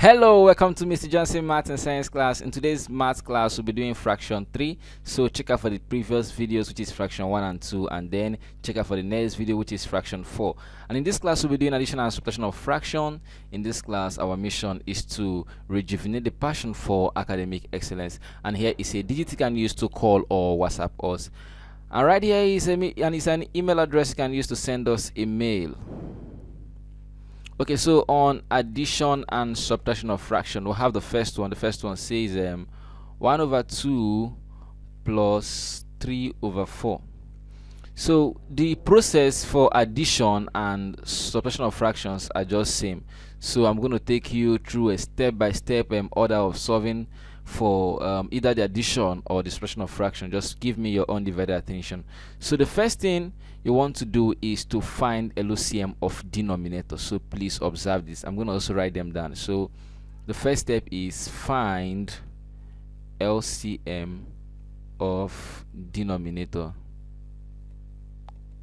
Hello, welcome to Mr. Johnson Math and Science class. In today's math class, we'll be doing fraction 3. So check out for the previous videos, which is fraction 1 and 2, and then check out for the next video, which is fraction 4. And in this class, we'll be doing addition and subtraction of fraction. In this class, our mission is to rejuvenate the passion for academic excellence. And here is a digit you can use to call or WhatsApp us. And right here is an email address you can use to send us a mail. Okay, so on addition and subtraction of fraction, we'll have the first one. The first one says 1 over 2 plus 3 over 4. So the process for addition and subtraction of fractions are just same. So I'm going to take you through a step-by-step order of solving for either the addition or the subtraction of fraction. Just give me your undivided attention. So the first thing you want to do is to find LCM of denominator. So please observe this. I'm going to also write them down. So the first step is find LCM of denominator.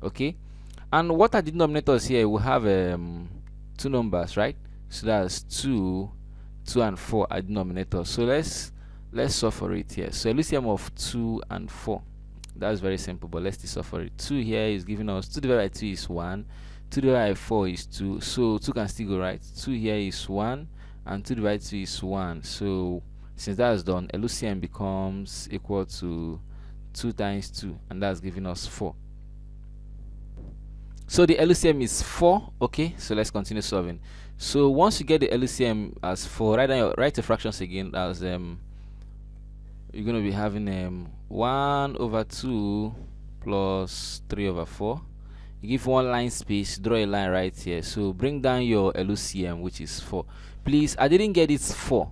Okay, and what are the denominators here? We have two numbers, right? So that's 2 and 4 are denominators. So let's solve for it here. So LCM of 2 and 4, that's very simple, but let's solve for it. 2 here is giving us 2 divided by 2 is 1, 2 divided by 4 is 2, so 2 can still go, right? 2 here is 1 and 2 divided by 2 is 1. So since that's done, LCM becomes equal to 2 times 2, and that's giving us 4. So the LCM is 4. Okay, so let's continue solving. So once you get the LCM as 4, write the fractions again as you're going to be having 1 over 2 plus 3 over 4. You give one line space, draw a line right here. So bring down your LCM, which is 4. Please, I didn't get it 4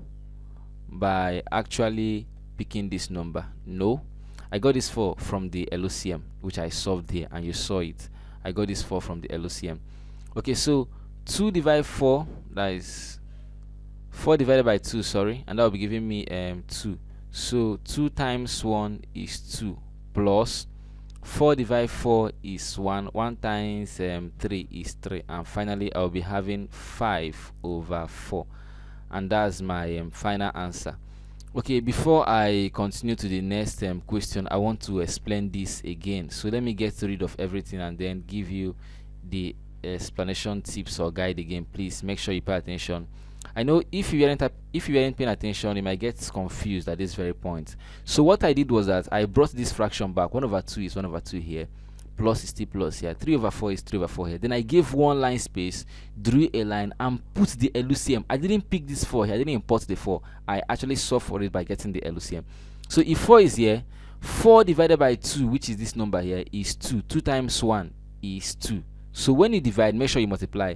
by actually picking this number. No, I got this 4 from the LCM, which I solved here, and you saw it. I got this 4 from the LCM. Okay, so 2 divided 4, that is 4 divided by 2, sorry, and that will be giving me 2. So 2 times 1 is 2 plus 4 divided 4 is 1. 1 times 3 is 3, and finally I'll be having 5 over 4, and that's my final answer. Okay, before I continue to the next question, I want to explain this again. So let me get rid of everything and then give you the explanation tips or guide again. Please make sure you pay attention. I know if you weren't paying attention, you might get confused at this very point. So what I did was that I brought this fraction back. 1 over 2 is 1 over 2 here. Plus is still plus here. 3 over 4 is 3 over 4 here. Then I gave one line space, drew a line, and put the LCM. I didn't pick this 4 here. I didn't import the 4. I actually solved for it by getting the LCM. So if 4 is here, 4 divided by 2, which is this number here, is 2. 2 times 1 is 2. So when you divide, make sure you multiply.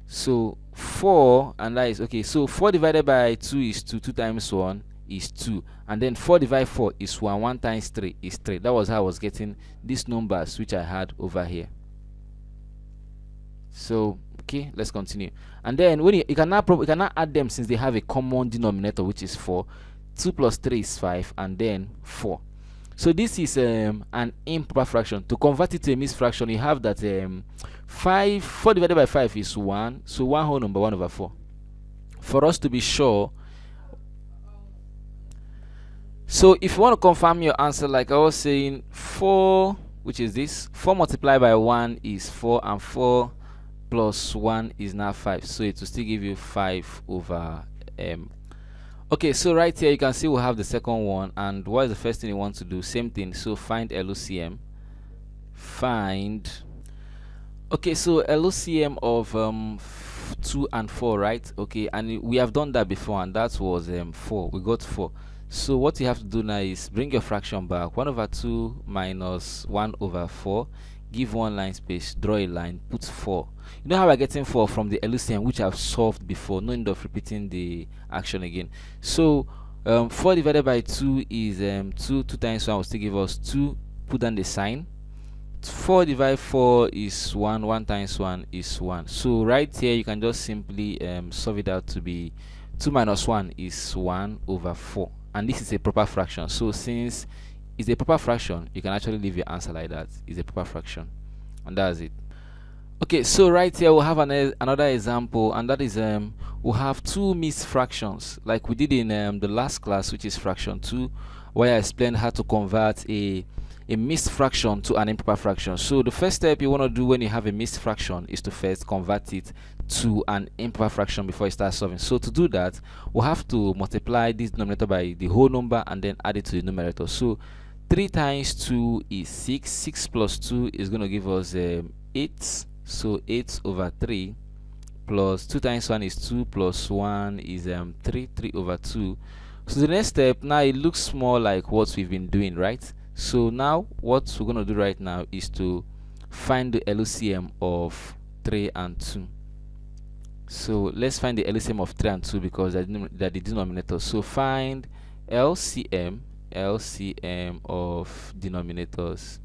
So 4, and that is okay. So 4 divided by 2 is 2. 2 times 1 is 2, and then 4 divided by 4 is 1. 1 times 3 is 3. That was how I was getting these numbers which I had over here. So okay, let's continue. And then when you cannot add them, since they have a common denominator, which is 4. 2 plus 3 is 5, and then 4. So this is an improper fraction. To convert it to a mixed fraction, you have that 4 divided by 5 is 1, so 1 whole number, 1 over 4. For us to be sure, so if you want to confirm your answer, like I was saying, 4, which is this, 4 multiplied by 1 is 4, and 4 plus 1 is now 5. So it will still give you 5 over m. Okay, so right here you can see we have the second one, and what is the first thing you want to do? Same thing. So find LCM. Okay, so LCM of 2 and 4, right? Okay, and we have done that before, and that was 4. We got 4. So what you have to do now is bring your fraction back. 1 over 2 minus 1 over 4. Give one line space, draw a line, put 4. You know how we're getting 4 from the LCM, which I've solved before. No need of repeating the action again. So 4 divided by 2 is 2. 2 times 1 will still give us 2. Put down the sign. 4 divided by 4 is 1. 1 times 1 is 1. So right here you can just simply solve it out to be 2 minus 1 is 1 over 4. And this is a proper fraction. So since it's a proper fraction, you can actually leave your answer like that. It's a proper fraction, and that's it. Okay, so right here we'll have another example, and that is we'll have two mixed fractions like we did in the last class, which is fraction 2, where I explained how to convert a mixed fraction to an improper fraction. So the first step you want to do when you have a mixed fraction is to first convert it to an improper fraction before you start solving. So to do that, we'll have to multiply this denominator by the whole number and then add it to the numerator. So 3 times 2 is 6. 6 plus 2 is going to give us 8. So 8 over 3 plus 2 times 1 is 2 plus 1 is 3. 3 over 2. So the next step, now it looks more like what we've been doing, right? So now what we're going to do right now is to find the LCM of 3 and 2. So let's find the LCM of 3 and 2 because they're the denominator. So find LCM of denominators.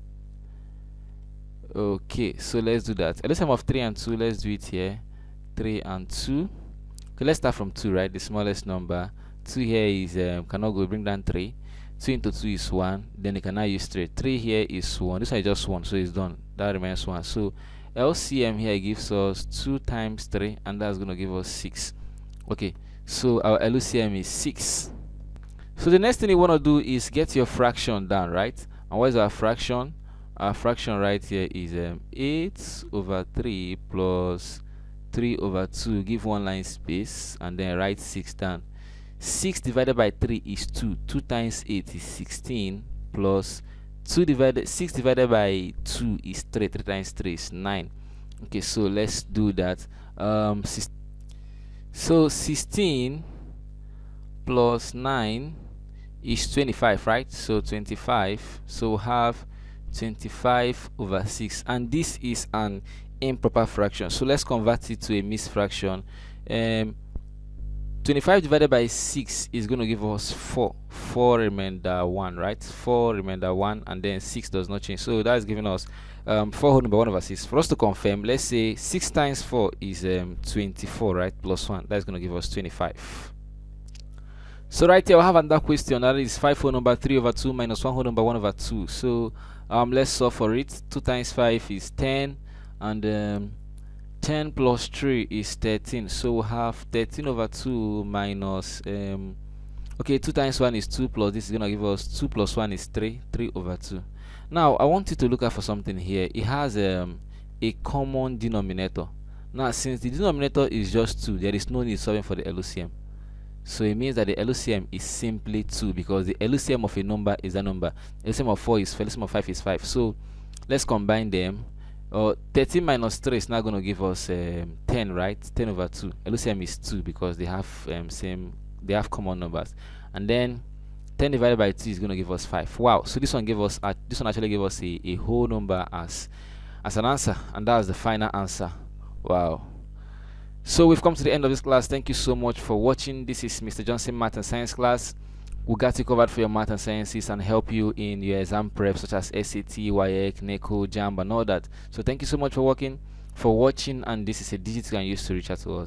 Okay, so let's do that. LCM of 3 and 2, let's do it here. 3 and 2. Okay, let's start from 2, right? The smallest number. 2 here is cannot go, bring down 3. 2 into 2 is 1. Then you can now use 3. 3 here is 1. This one is just 1, so it's done. That remains 1. So LCM here gives us 2 times 3, and that's going to give us 6. Okay, so our LCM is 6. So the next thing you want to do is get your fraction down, right? And what is our fraction? Our fraction right here is 8 over 3 plus 3 over 2. Give one line space and then write 6 down. 6 divided by 3 is 2. 2 times 8 is 16 plus 6 divided by 2 is 3. 3 times 3 is 9. Okay, so let's do that. So 16 plus 9 is 25, right? So 25. So we'll have 25 over 6, and this is an improper fraction. So let's convert it to a mixed fraction. 25 divided by 6 is going to give us 4. 4 remainder 1, right? 4 remainder 1, and then 6 does not change. So that's giving us 4 whole number 1 over 6. For us to confirm, let's say 6 times 4 is 24, right? Plus 1. That's going to give us 25. So right here, we have another question. That is 5 whole number 3 over 2 minus 1 whole number 1 over 2. So let's solve for it. 2 times 5 is 10, and 10 plus 3 is 13. So we'll have 13 over 2 minus okay, 2 times 1 is 2 plus this is gonna give us 2 plus 1 is 3. 3 over 2. Now I want you to look out for something here. It has a common denominator. Now since the denominator is just 2, there is no need solving for the LCM. So it means that the LCM is simply 2 because the LCM of a number is a number. LCM of 4 is 4, LCM of 5 is 5. So let's combine them. 13 minus 3 is now going to give us 10, right? 10 over 2. LCM is 2 because they have common numbers. And then 10 divided by 2 is going to give us 5. Wow! So this one actually gave us a whole number as an answer, and that's the final answer. Wow! So we've come to the end of this class. Thank you so much for watching. This is Mr. Johnson Math and Science class. We got you covered for your math and sciences and help you in your exam prep such as SAT, WAEC, NECO, JAMB, and all that. So thank you so much for watching, and this is a digit you can use to reach out to us.